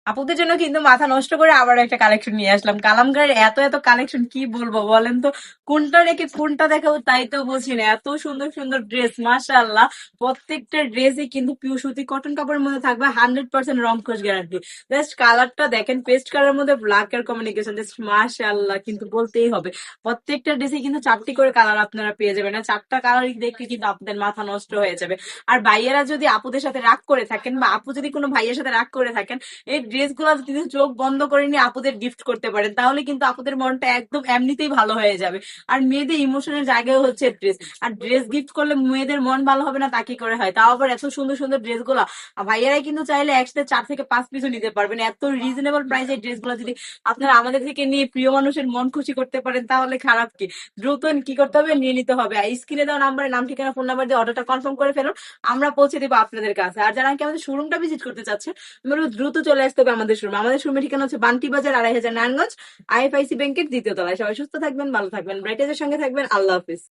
আপুদের জন্য কিন্তু মাথা নষ্ট করে আবার একটা কালেকশন নিয়ে আসলাম। কালামকারীর এত এত কালেকশন কি বলবো বলেন তো, কোনটা রেখে কোনটা দেখাবো তাই তো বুঝি না। এত সুন্দর সুন্দর ড্রেস, মাশাআল্লাহ। প্রত্যেকটা ড্রেসই কিন্তু পিওর সুতি কটন কাপড়ের মধ্যে থাকবে, 100% রং কোশ গ্যারান্টি। জাস্ট কালারটা দেখেন, পেস্ট কালারের মধ্যে ব্ল্যাক এর কমিউনিকেশন, জাস্ট মাশাআল্লাহ কিন্তু বলতেই হবে। প্রত্যেকটা ড্রেসে কিন্তু 4টি করে কালার আপনারা পেয়ে যাবেন, না 4টা কালার দেখলে কিন্তু আপনাদের মাথা নষ্ট হয়ে যাবে। আর ভাইয়েরা যদি আপুদের সাথে রাগ করে থাকেন, বা আপু যদি কোনো ভাইয়ের সাথে রাগ করে থাকেন, এই ড্রেস গুলো যদি চোখ বন্ধ করে নিয়ে আপুদের গিফট করতে পারেন, তাহলে কিন্তু আপুদের মনটা একদম এমনিতেই ভালো হয়ে যাবে। আর মেয়েদের ইমোশনের জায়গায় হচ্ছে ড্রেস। আর ড্রেস গিফট করলে মেয়েদের মন ভালো হবে না তা কি করে হয়? তাও আবার এত সুন্দর সুন্দর ড্রেস গুলা ভাইয়ারাই কিন্তু চাইলে একসাথে 4 থেকে 5 পিসও নিতে পারবেন। এত রিজনেবল প্রাইসে ড্রেস গুলো যদি আপনারা আমাদের থেকে নিয়ে প্রিয় মানুষের মন খুশি করতে পারেন, তাহলে খারাপ কি? দ্রুত কি করতে হবে, নিয়ে নিতে হবে। আর স্ক্রিনে দেওয়া নাম্বারে নাম, ঠিকানা, ফোন নাম্বার দিয়ে অর্ডারটা কনফার্ম করে ফেলুন, আমরা পৌঁছে দেবো আপনাদের কাছে। আর যারা কি আমাদের শোরুমটা ভিজিট করতে চাচ্ছে, বলবো দ্রুত চলে আসতে হবে আমাদের শোরুম। আমাদের শোরুমের ঠিকানা হচ্ছে বান্টি বাজার, 2,500, নারায়ণগঞ্জ, IFIC ব্যাংকের 2য় তলায়। সবাই সুস্থ থাকবেন, ভালো থাকবেন, ব্রাইটেজের সঙ্গে থাকবেন। আল্লাহ হাফিজ।